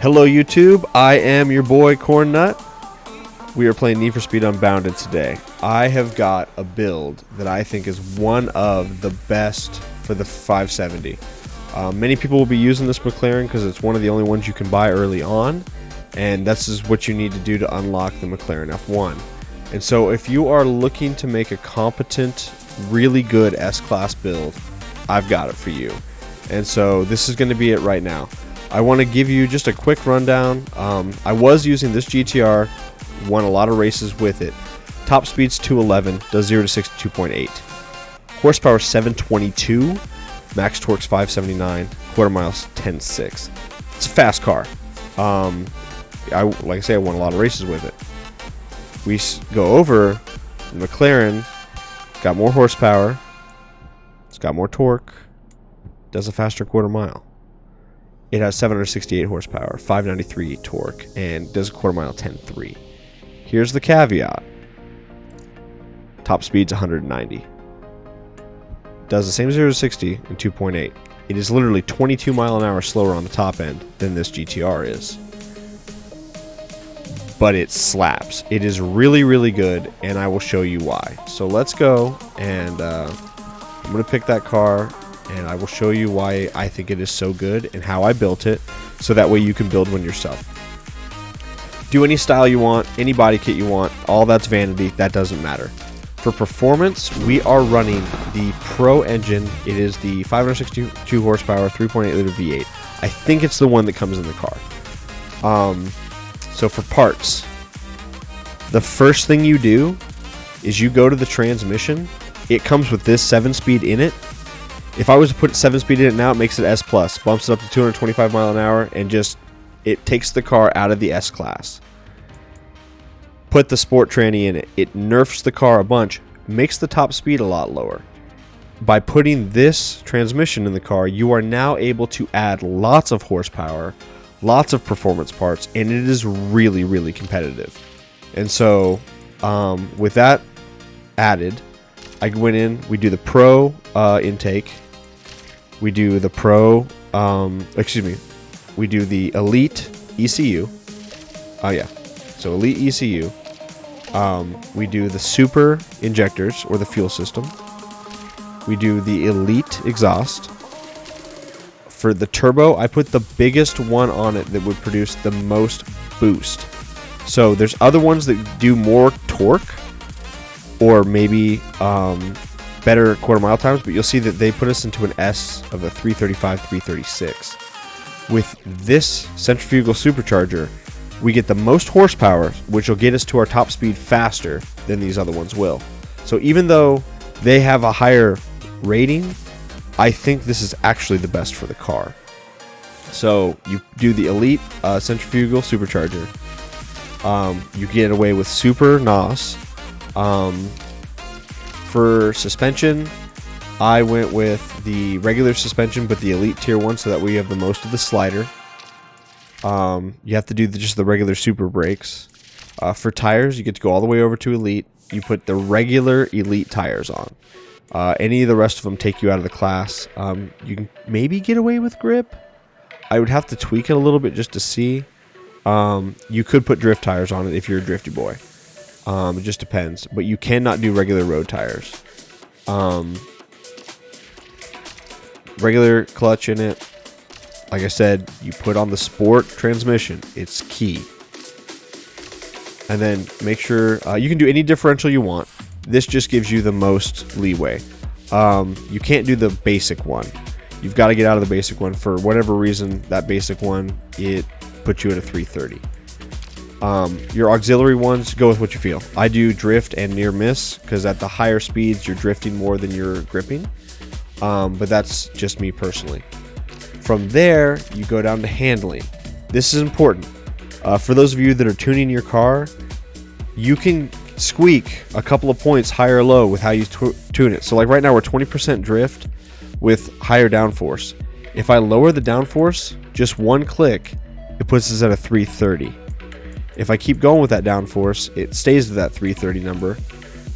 Hello YouTube, I am your boy Corn Nut. We are playing Need for Speed Unbound today. I have got a build that I think is one of the best for the 570. Many people will be using this McLaren because it's one of the only ones you can buy early on, and this is what you need to do to unlock the McLaren F1. And so if you are looking to make a competent, really good S-Class build, I've got it for you. And so this is going to be it right now. I want to give you just a quick rundown. I was using this GTR, won a lot of races with it. Top speed's 211, does 0 to 60 2.8. Horsepower 722, max torque's 579, quarter miles 10.6. It's a fast car. Like I say, I won a lot of races with it. We go over the McLaren, got more horsepower, it's got more torque, does a faster quarter mile. It has 768 horsepower, 593 torque, and does a quarter mile 10.3. Here's the caveat. Top speed's 190. Does the same 0 to 60 in 2.8. It is literally 22 mile an hour slower on the top end than this GTR is. But it slaps. It is really, really good, and I will show you why. So let's go, and I'm going to pick that car, and I will show you why I think it is so good and how I built it, so that way you can build one yourself. Do any style you want, any body kit you want, all that's vanity, that doesn't matter. For performance, we are running the Pro engine. It is the 562 horsepower, 3.8 liter V8. I think it's the one that comes in the car. So for parts, the first thing you do is you go to the transmission. It comes with this 7-speed in it. If I was to put 7-speed in it now, it makes it S+, bumps it up to 225 mile an hour, and just it takes the car out of the S class. Put the sport tranny in it. It nerfs the car a bunch, makes the top speed a lot lower. By putting this transmission in the car, you are now able to add lots of horsepower, lots of performance parts, and it is really, really competitive. And so with that added, I went in, we do the Pro intake, we do the Pro, we do the Elite ECU. So Elite ECU. We do the Super injectors, or the fuel system. We do the Elite exhaust. For the turbo, I put the biggest one on it that would produce the most boost. So there's other ones that do more torque, or maybe better quarter mile times, but you'll see that they put us into an S of a 335, 336. With this centrifugal supercharger, we get the most horsepower, which will get us to our top speed faster than these other ones will. So even though they have a higher rating, I think this is actually the best for the car. So you do the Elite centrifugal supercharger. You get away with Super NOS. For suspension, I went with the regular suspension, but the Elite tier 1, so that we have the most of the slider. You have to do just the regular super brakes. For tires, you get to go all the way over to Elite. You put the regular Elite tires on. Any of the rest of them take you out of the class. You can maybe get away with grip. I would have to tweak it a little bit just to see. You could put drift tires on it if you're a drifty boy. It just depends. But you cannot do regular road tires. Regular clutch in it. Like I said, you put on the sport transmission. It's key. And then make sure you can do any differential you want. This just gives you the most leeway. You can't do the basic one. You've got to get out of the basic one. For whatever reason, that basic one, it puts you at a 330. Your auxiliary ones, go with what you feel. I do drift and near miss, because at the higher speeds, you're drifting more than you're gripping. But that's just me personally. From there, you go down to handling. This is important. For those of you that are tuning your car, you can squeak a couple of points high or low with how you tune it. So like right now, we're 20% drift with higher downforce. If I lower the downforce just one click, it puts us at a 330. If I keep going with that downforce, it stays at that 330 number.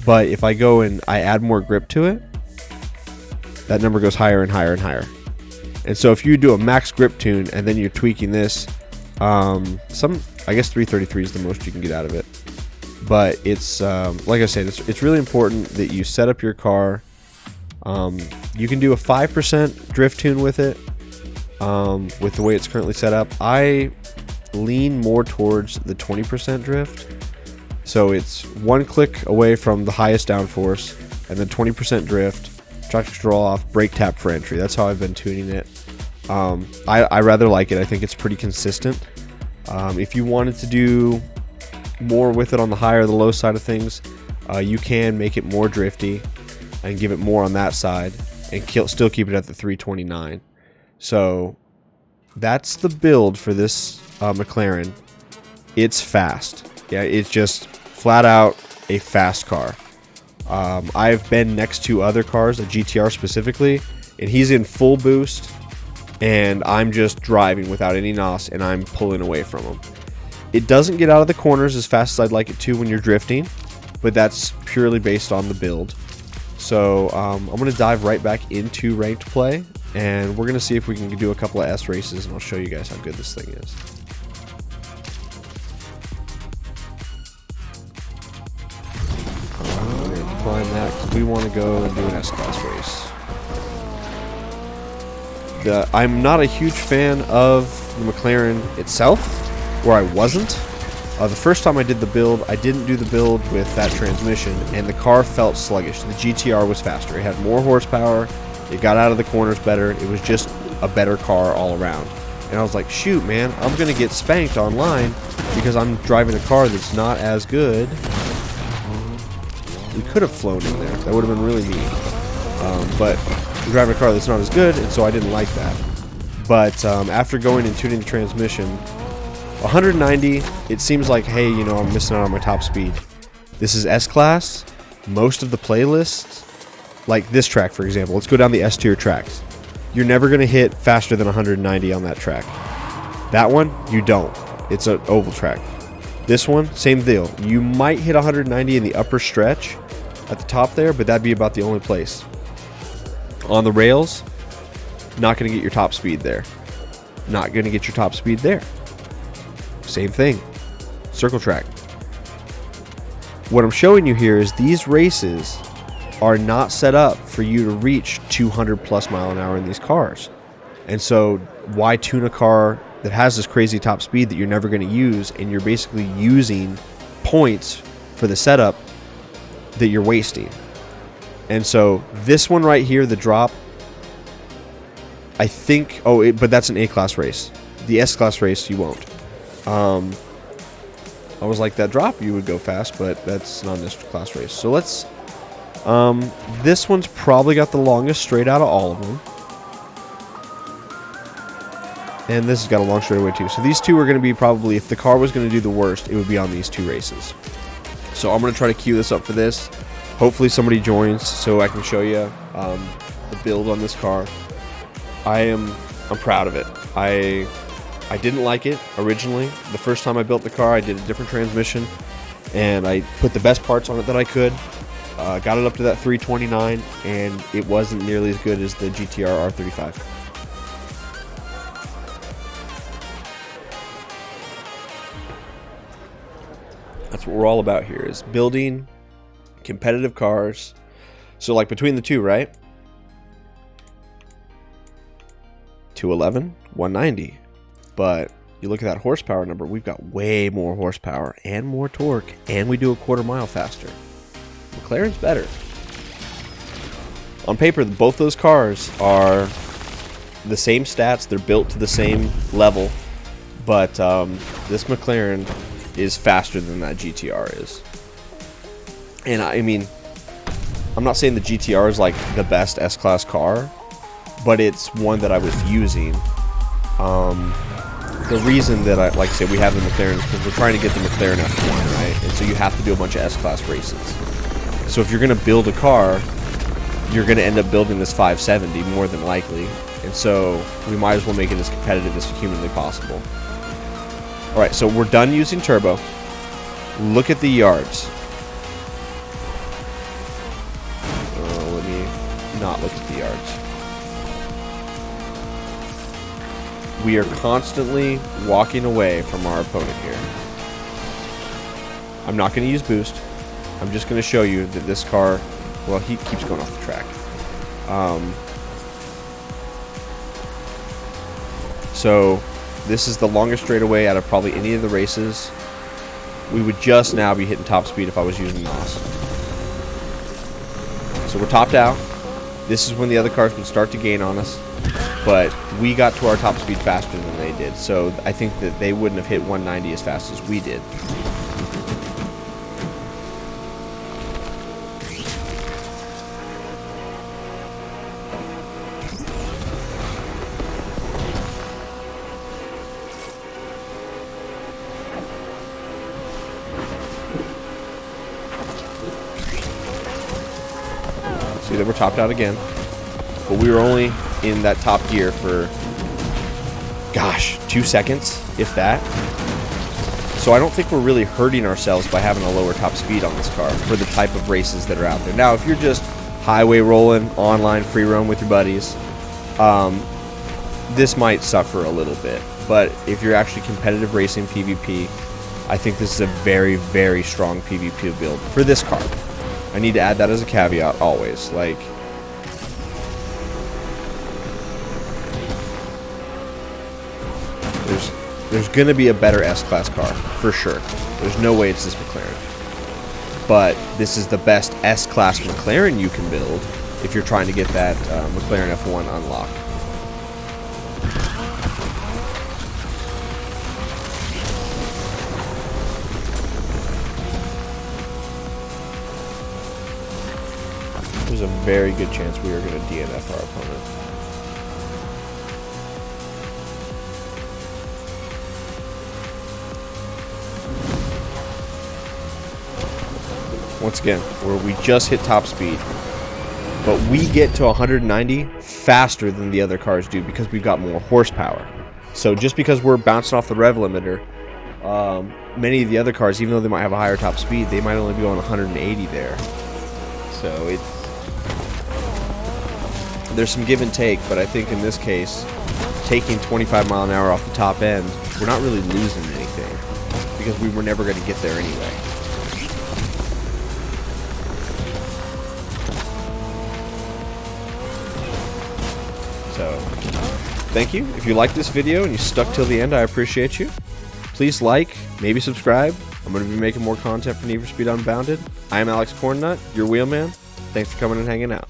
But if I go and I add more grip to it, that number goes higher and higher and higher. And so if you do a max grip tune and then you're tweaking this, I guess 333 is the most you can get out of it. But it's like I said, it's really important that you set up your car. You can do a 5% drift tune with it, with the way it's currently set up. I lean more towards the 20% drift. So it's one click away from the highest downforce, and then 20% drift, traction control off, brake tap for entry. That's how I've been tuning it. I rather like it. I think it's pretty consistent. If you wanted to do more with it on the high or the low side of things, you can make it more drifty and give it more on that side and still keep it at the 329. So that's the build for this McLaren. It's fast. Yeah, it's just flat out a fast car. I've been next to other cars, a GTR specifically, and he's in full boost, and I'm just driving without any NOS, and I'm pulling away from him. It doesn't get out of the corners as fast as I'd like it to when you're drifting, but that's purely based on the build. So I'm going to dive right back into ranked play, and we're going to see if we can do a couple of S races, and I'll show you guys how good this thing is. We're going to decline that because we want to go and do an S-Class race. I'm not a huge fan of the McLaren itself, where I wasn't. The first time I did the build, I didn't do the build with that transmission, and the car felt sluggish. The GTR was faster. It had more horsepower. It got out of the corners better. It was just a better car all around. And I was like, shoot, man, I'm going to get spanked online because I'm driving a car that's not as good. We could have flown in there. That would have been really neat. But I'm driving a car that's not as good, and so I didn't like that. But after going and tuning the transmission, 190, it seems like, hey, you know, I'm missing out on my top speed. This is S-Class. Most of the playlists, like this track, for example, let's go down the S-tier tracks. You're never going to hit faster than 190 on that track. That one, you don't. It's an oval track. This one, same deal. You might hit 190 in the upper stretch at the top there, but that'd be about the only place. On the rails, not going to get your top speed there. Not going to get your top speed there. Same thing. Circle track. What I'm showing you here is these races are not set up for you to reach 200 plus mile an hour in these cars. And so why tune a car that has this crazy top speed that you're never going to use, and you're basically using points for the setup that you're wasting? And so this one right here, the drop, I think, but that's an A-Class race. The S-Class race, you won't. I was like, that drop, you would go fast, but that's not an S-Class race. So let's, this one's probably got the longest straight out of all of them. And this has got a long straightaway too. So these two are going to be probably, if the car was going to do the worst, it would be on these two races. So I'm going to try to queue this up for this. Hopefully somebody joins so I can show you the build on this car. I'm proud of it. I didn't like it originally. The first time I built the car, I did a different transmission, and I put the best parts on it that I could. Got it up to that 329, and it wasn't nearly as good as the GTR R35. That's what we're all about here, is building competitive cars. So like between the two, right? 211, 190. But you look at that horsepower number, we've got way more horsepower and more torque, and we do a quarter mile faster. McLaren's better. On paper, both those cars are the same stats. They're built to the same level. But this McLaren is faster than that GTR is. And I mean, I'm not saying the GTR is like the best S-Class car, but it's one that I was using. The reason that like I said, we have the McLaren is because we're trying to get the McLaren F1, right? And so you have to do a bunch of S-Class races. So if you're going to build a car, you're going to end up building this 570 more than likely. And so we might as well make it as competitive as humanly possible. All right, so we're done using turbo. Look at the yards. Let me not look at the yards. we are constantly walking away from our opponent here. I'm not going to use boost. I'm just going to show you that this car, well, he keeps going off the track. So this is the longest straightaway out of probably any of the races. We would just now be hitting top speed if I was using NOS. So we're topped out. This is when the other cars would start to gain on us, but we got to our top speed faster than they did. So I think that they wouldn't have hit 190 as fast as we did. See that we're topped out again, but we were only in that top gear for, gosh, 2 seconds, if that. So I don't think we're really hurting ourselves by having a lower top speed on this car for the type of races that are out there. Now, if you're just highway rolling, online, free roam with your buddies, this might suffer a little bit. But if you're actually competitive racing PvP, I think this is a very, very strong PvP build for this car. I need to add that as a caveat always. Like, there's going to be a better S-Class car, for sure. There's no way it's this McLaren. But this is the best S-Class McLaren you can build if you're trying to get that McLaren F1 unlocked. There's a very good chance we are going to DNF our opponent. Once again, where we just hit top speed, but we get to 190 faster than the other cars do because we've got more horsepower. So just because we're bouncing off the rev limiter, many of the other cars, even though they might have a higher top speed, they might only be going 180 there. So there's some give and take, but I think in this case, taking 25 mile an hour off the top end, we're not really losing anything because we were never going to get there anyway. So, thank you. If you liked this video and you stuck till the end, I appreciate you. Please like, maybe subscribe. I'm going to be making more content for Need for Speed Unbounded. I am Alex Cornnut, your wheelman. Thanks for coming and hanging out.